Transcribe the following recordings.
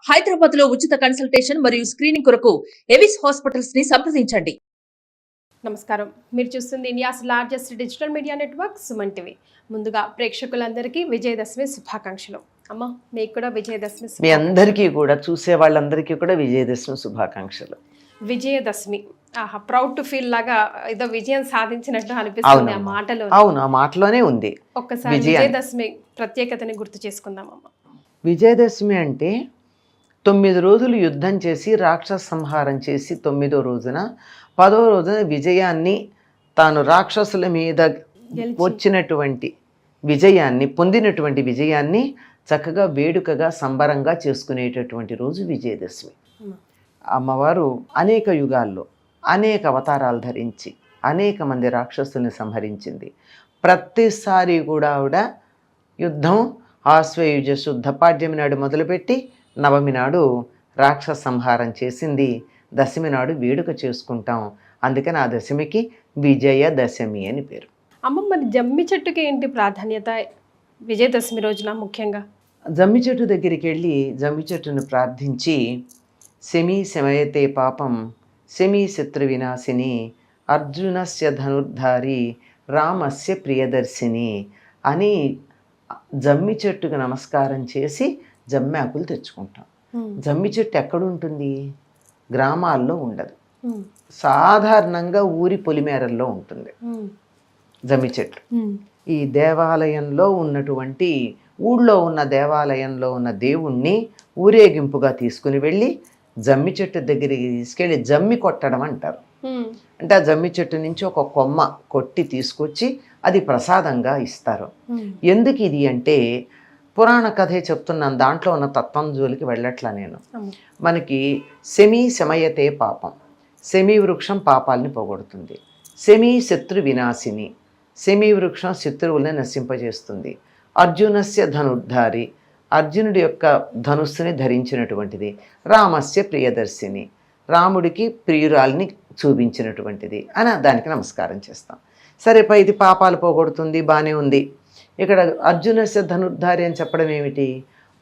హైదరాబాద్ లో ఉచిత కన్సల్టేషన్ మరియు స్క్రీనింగ్ కొరకు ఎవిస్ హాస్పిటల్స్ ని సంప్రదించండి. నమస్కారం. మీరు చూస్తుంది India's largest digital media network Suman TV. ముందుగా ప్రేక్షకులందరికీ విజయదశమి శుభాకాంక్షలు. అమ్మ, మీకు కూడా విజయదశమి. మీ అందరికీ కూడా, చూసే వాళ్ళందరికీ కూడా విజయదశమి శుభాకాంక్షలు. విజయదశమి, ప్రౌడ్ టు ఫీల్ లాగా ఏదో విజయం సాధించినట్టు అనిపిస్తుంది ఆ మాటలో. అవును, ఆ మాటలోనే ఉంది. ఒక్కసారి విజయదశమి ప్రత్యేకతని గుర్తు చేసుకుందాం అమ్మ. విజయదశమి అంటే 9 రోజులు యుద్ధం చేసి రాక్షస సంహారం చేసి 9వ రోజున 10వ రోజున విజయాన్ని, తాను రాక్షసుల మీద వచ్చినటువంటి విజయాన్ని, పొందినటువంటి విజయాన్ని చక్కగా వేడుకగా సంబరంగా చేసుకునేటటువంటి రోజు విజయదశమి. అమ్మవారు అనేక యుగాల్లో అనేక అవతారాలు ధరించి అనేక మంది రాక్షసుల్ని సంహరించింది. ప్రతిసారి కూడా ఆవిడ యుద్ధం ఆశ్వయుజ శుద్ధ పాడ్యమి నాడు మొదలుపెట్టి నవమి నాడు రాక్షస సంహారం చేసింది. దశమి నాడు వేడుక చేసుకుంటాం. అందుకని ఆ దశమికి విజయదశమి అని పేరు. అమ్మ, మరి జమ్మి చెట్టుకి ఏంటి ప్రాధాన్యత విజయదశమి రోజున? ముఖ్యంగా జమ్మి చెట్టు దగ్గరికి వెళ్ళి జమ్మి చెట్టును ప్రార్థించి, శమీ శమయతే పాపం శమీ శత్రు వినాశిని అర్జునస్య ధనుర్ధారి రామస్య ప్రియదర్శిని అని జమ్మి చెట్టుకు నమస్కారం చేసి జమ్మి ఆకులు తెచ్చుకుంటాం. జమ్మి చెట్టు ఎక్కడుంటుంది? గ్రామాల్లో ఉండదు, సాధారణంగా ఊరి పొలిమేరల్లో ఉంటుంది జమ్మి చెట్టు. ఈ దేవాలయంలో ఉన్నటువంటి, ఊళ్ళో ఉన్న దేవాలయంలో ఉన్న దేవుణ్ణి ఊరేగింపుగా తీసుకుని వెళ్ళి జమ్మి చెట్టు దగ్గరికి తీసుకెళ్ళి జమ్మి కొట్టడం అంటారు. అంటే ఆ జమ్మి చెట్టు నుంచి ఒక కొమ్మ కొట్టి తీసుకొచ్చి అది ప్రసాదంగా ఇస్తారు. ఎందుకు ఇది అంటే, పురాణ కథే చెప్తున్నాను, దాంట్లో ఉన్న తత్వం జోలికి వెళ్ళట్లా నేను. మనకి శమీ శమయతే పాపం, శమీ వృక్షం పాపాలని పోగొడుతుంది. శమీ శత్రు వినాశిని, శమీ వృక్షం శత్రువుల్ని నశింపజేస్తుంది. అర్జునస్య ధనుర్ధారి, అర్జునుడి యొక్క ధనుస్సుని ధరించినటువంటిది. రామస్య ప్రియదర్శిని, రాముడికి ప్రియురాల్ని చూపించినటువంటిది అని దానికి నమస్కారం చేస్తాం. సరే, ఇది పాపాలు పోగొడుతుంది, బాగానే ఉంది. ఇక్కడ అర్జునస్య ధనుర్ధారి అని చెప్పడం ఏమిటి?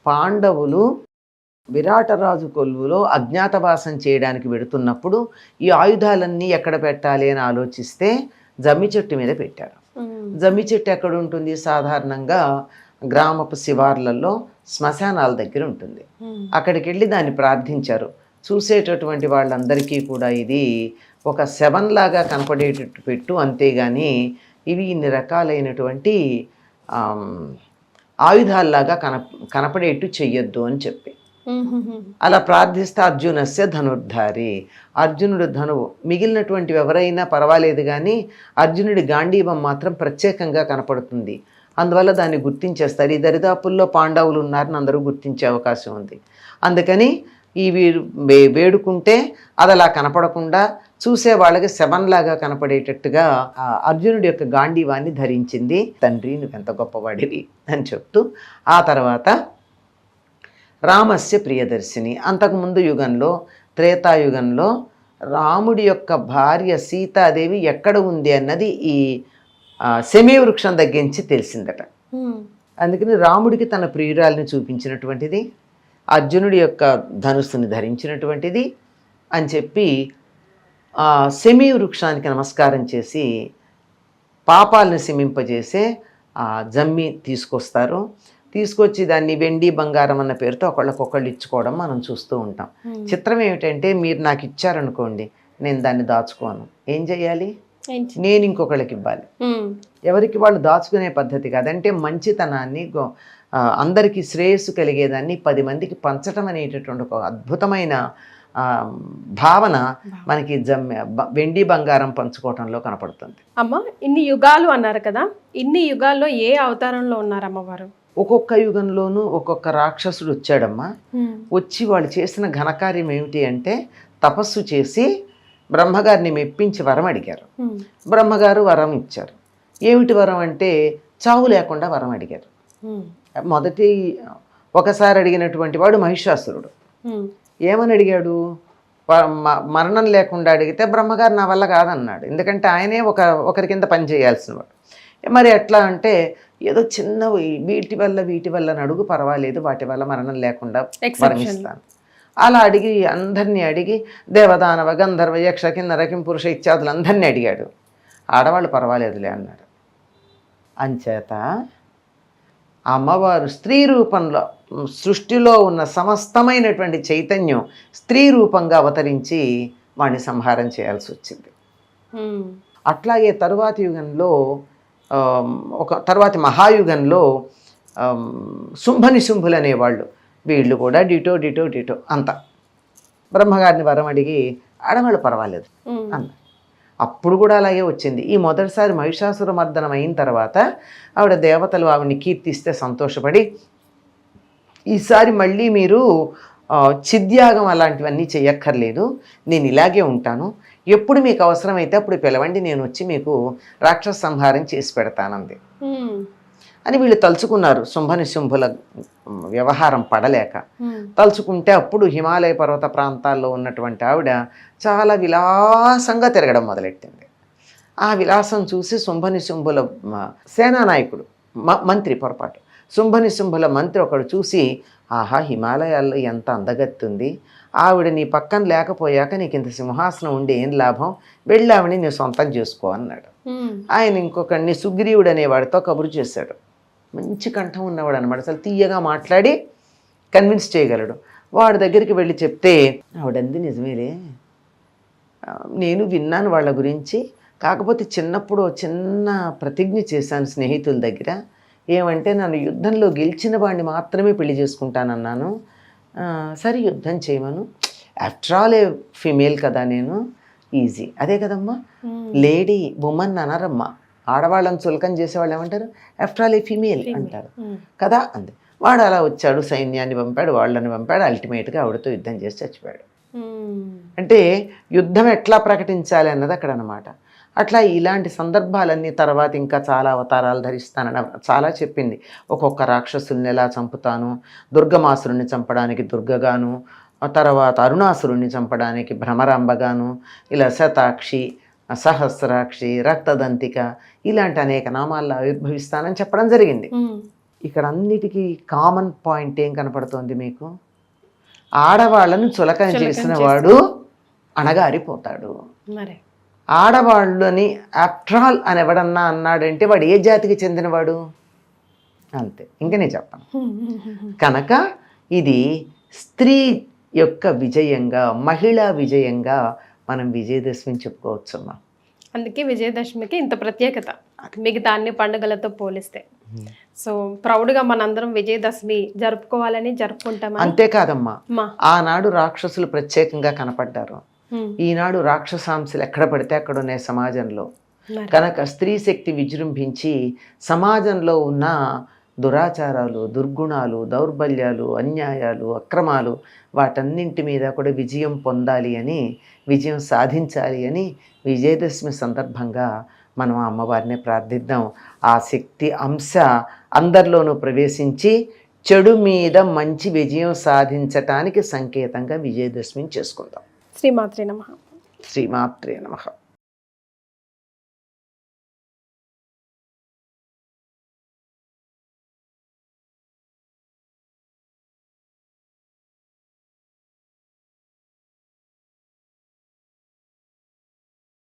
పాండవులు విరాటరాజు కొలువులో అజ్ఞాతవాసం చేయడానికి వెడుతున్నప్పుడు ఈ ఆయుధాలన్నీ ఎక్కడ పెట్టాలి అని ఆలోచిస్తే జమ్మి చెట్టు మీద పెట్టారు. జమ్మి చెట్టు ఎక్కడ ఉంటుంది? సాధారణంగా గ్రామపు శివార్లలో శ్మశానాల దగ్గర ఉంటుంది. అక్కడికి వెళ్ళి దాన్ని ప్రార్థించారు. చూసేటటువంటి వాళ్ళందరికీ కూడా ఇది ఒక శవంలాగా కనపడేటట్టు పెట్టు, అంతేగాని ఇవి ఇన్ని రకాలైనటువంటి ఆయుధాల్లాగా కనపడేట్టు చెయ్యొద్దు అని చెప్పి అలా ప్రార్థిస్తే అర్జునస్య ధనుర్ధారి, అర్జునుడు ధనువు. మిగిలినటువంటి ఎవరైనా పర్వాలేదు, కానీ అర్జునుడి గాంధీవం మాత్రం ప్రత్యేకంగా కనపడుతుంది. అందువల్ల దాన్ని గుర్తించేస్తారు. ఈ దరిదాపుల్లో పాండవులు ఉన్నారని అందరూ గుర్తించే అవకాశం ఉంది. అందుకని ఇవి వేడుకుంటే అది అలా కనపడకుండా చూసే వాళ్ళకి శవంలాగా కనపడేటట్టుగా అర్జునుడి యొక్క గాంధీవాన్ని ధరించింది. తండ్రి, నువ్వు ఎంత గొప్పవాడివి అని చెప్తూ, ఆ తర్వాత రామస్య ప్రియదర్శిని. అంతకుముందు యుగంలో, త్రేతాయుగంలో రాముడి యొక్క భార్య సీతాదేవి ఎక్కడ ఉంది అన్నది ఈ శమీ వృక్షం దగ్గర నుంచి తెలిసిందట. అందుకని రాముడికి తన ప్రియురాల్ని చూపించినటువంటిది, అర్జునుడి యొక్క ధనుస్సుని ధరించినటువంటిది అని చెప్పి శమీ వృక్షానికి నమస్కారం చేసి పాపాలను శమింపజేసే జమ్మి తీసుకొస్తారు. తీసుకొచ్చి దాన్ని వెండి బంగారం అన్న పేరుతో ఒకళ్ళకొకళ్ళు ఇచ్చుకోవడం మనం చూస్తూ ఉంటాం. చిత్రం ఏమిటంటే, మీరు నాకు ఇచ్చారనుకోండి, నేను దాన్ని దాచుకోను. ఏం చెయ్యాలి? నేను ఇంకొకళ్ళకి ఇవ్వాలి. ఎవరికి వాళ్ళు దాచుకునే పద్ధతి కాదంటే, మంచితనాన్ని, అందరికీ శ్రేయస్సు కలిగేదాన్ని 10 మందికి పంచటం అనేటటువంటి ఒక అద్భుతమైన భావన మనకి వెండి బంగారం పంచుకోవటంలో కనపడుతుంది. అమ్మ, ఇన్ని యుగాలు అన్నారు కదా, ఇన్ని యుగాల్లో ఏ అవతారంలో ఉన్నారు అమ్మవారు? ఒక్కొక్క యుగంలోనూ ఒక్కొక్క రాక్షసుడు వచ్చాడమ్మా. వచ్చి వాళ్ళు చేసిన ఘనకార్యం ఏమిటి అంటే, తపస్సు చేసి బ్రహ్మగారిని మెప్పించి వరం అడిగారు. బ్రహ్మగారు వరం ఇచ్చారు. ఏమిటి వరం అంటే, చావు లేకుండా వరం అడిగారు. మొదటి ఒకసారి అడిగినటువంటి వాడు మహిషాసురుడు. ఏమని అడిగాడు? మరణం లేకుండా అడిగితే బ్రహ్మగారు నా వల్ల కాదన్నాడు. ఎందుకంటే ఆయనే ఒకరి కింద పని చేయాల్సిన వాడు. మరి ఎట్లా అంటే, ఏదో చిన్న వీటి వల్ల నడుగు పర్వాలేదు, వాటి వల్ల మరణం లేకుండా మరణిస్తాను అలా అడిగి అందరినీ అడిగి దేవదానవ గంధర్వ యక్ష కిన్నర కింపురుష ఇత్యాదులందరినీ అడిగాడు. ఆడవాళ్ళు పర్వాలేదులే అన్నాడు. అంచేత అమ్మవారు స్త్రీ రూపంలో సృష్టిలో ఉన్న సమస్తమైనటువంటి చైతన్యం స్త్రీ రూపంగా అవతరించి వాడిని సంహారం చేయాల్సి వచ్చింది. అట్లాగే తరువాతి యుగంలో తరువాతి మహాయుగంలో శుంభనిశుంభులు అనేవాళ్ళు, వీళ్ళు కూడా డిటో అంత బ్రహ్మగారిని వరం అడిగి ఆడవాళ్ళు పర్వాలేదు అన్న. అప్పుడు కూడా అలాగే వచ్చింది. ఈ మొదటిసారి మహిషాసుర మర్దనం అయిన తర్వాత ఆవిడ దేవతలు ఆవిడని కీర్తిస్తే సంతోషపడి, ఈసారి మళ్ళీ మీరు చిద్యాగం అలాంటివన్నీ చెయ్యక్కర్లేదు, నేను ఇలాగే ఉంటాను, ఎప్పుడు మీకు అవసరమైతే అప్పుడు పిలవండి, నేను వచ్చి మీకు రాక్షస సంహారం చేసి పెడతానంది అని వీళ్ళు తలుచుకున్నారు. శుంభనిశుంభుల వ్యవహారం పడలేక తలుచుకుంటే అప్పుడు హిమాలయ పర్వత ప్రాంతాల్లో ఉన్నటువంటి ఆవిడ చాలా విలాసంగా తిరగడం మొదలెట్టింది. ఆ విలాసం చూసి శుంభనిశుంభుల సేనానాయకుడు మంత్రి పొరపాటు శుంభనిశుంభుల మంత్రి ఒకడు చూసి, ఆహా హిమాలయాల్లో ఎంత అందగత్తుంది, ఆవిడ నీ పక్కన లేకపోయాక నీకు ఇంత సింహాసనం ఉండి ఏం లాభం, వెళ్ళి ఆవిడని నీ సొంతం చేసుకో అన్నాడు. ఆయన ఇంకొకడిని సుగ్రీవుడు అనేవాడితో కబురు చేశాడు. మంచి కంఠం ఉన్నవాడు అనమాట, అసలు తీయగా మాట్లాడి కన్విన్స్ చేయగలడు. వాడి దగ్గరికి వెళ్ళి చెప్తే ఆవిడంది, నిజమేలే నేను విన్నాను వాళ్ళ గురించి, కాకపోతే చిన్నప్పుడు చిన్న ప్రతిజ్ఞ చేశాను స్నేహితుల దగ్గర, ఏమంటే నన్ను యుద్ధంలో గెలిచిన వాడిని మాత్రమే పెళ్లి చేసుకుంటానన్నాను. సరే యుద్ధం చేయమను, ఆఫ్టర్ ఆల్ ఏ ఫిమేల్ కదా నేను, ఈజీ అదే కదమ్మా, లేడీ ఉమెన్ అనరమ్మా, ఆడవాళ్ళని చులకం చేసేవాళ్ళు ఏమంటారు, ఆఫ్టర్ ఆల్ ఏ ఫిమేల్ అంటారు కదా అంది. వాడు అలా వచ్చాడు, సైన్యాన్ని పంపాడు, వాళ్ళని పంపాడు, అల్టిమేట్గా ఆవిడతో యుద్ధం చేసి చచ్చిపోయాడు. అంటే యుద్ధం ఎట్లా ప్రకటించాలి అన్నది అక్కడ అనమాట. అట్లా ఇలాంటి సందర్భాలన్నీ తర్వాత ఇంకా చాలా అవతారాలు ధరిస్తానని చాలా చెప్పింది. ఒక్కొక్క రాక్షసుల్ని ఎలా చంపుతాను, దుర్గమాసురుణ్ణి చంపడానికి దుర్గగాను, తర్వాత అరుణాసురుణ్ణి చంపడానికి భ్రమరాంబగాను, ఇలా శతాక్షి, సహస్రాక్షి, రక్తదంతిక ఇలాంటి అనేక నామాల్లో ఆవిర్భవిస్తానని చెప్పడం జరిగింది. ఇక్కడ అన్నిటికీ కామన్ పాయింట్ ఏం కనపడుతోంది మీకు, ఆడవాళ్ళను చులకన చేసిన వాడు అణగారిపోతాడు. ఆడవాళ్ళని ఆఫ్టర్ ఆల్ అని ఎవడన్నా అన్నాడంటే వాడు ఏ జాతికి చెందినవాడు, అంతే, ఇంక నేను చెప్పను. కనుక ఇది స్త్రీ యొక్క విజయంగా, మహిళా విజయంగా మనం విజయదశమిని చెప్పుకోవచ్చమ్మా. అందుకే విజయదశమికి ఇంత ప్రత్యేకత మిగతా అన్ని పండుగలతో పోలిస్తే. సో ప్రౌడ్గా మనందరం విజయదశమి జరుపుకోవాలని జరుపుకుంటాం. అంతేకాదమ్మా, ఆనాడు రాక్షసులు ప్రత్యేకంగా కనపడ్డారు, ఈనాడు రాక్షసాంశలు ఎక్కడ పడితే అక్కడ ఉన్నాయి సమాజంలో. కనుక స్త్రీ శక్తి విజృంభించి సమాజంలో ఉన్న దురాచారాలు, దుర్గుణాలు, దౌర్బల్యాలు, అన్యాయాలు, అక్రమాలు వాటన్నింటి మీద కూడా విజయం పొందాలి అని, విజయం సాధించాలి అని విజయదశమి సందర్భంగా మనం అమ్మవారిని ప్రార్థిద్దాం. ఆ శక్తి అంశ అందరిలోనూ ప్రవేశించి చెడు మీద మంచి విజయం సాధించటానికి సంకేతంగా విజయదశమిని చేసుకుందాం. శ్రీమాత్రే నమః. శ్రీమాత్రే నమః.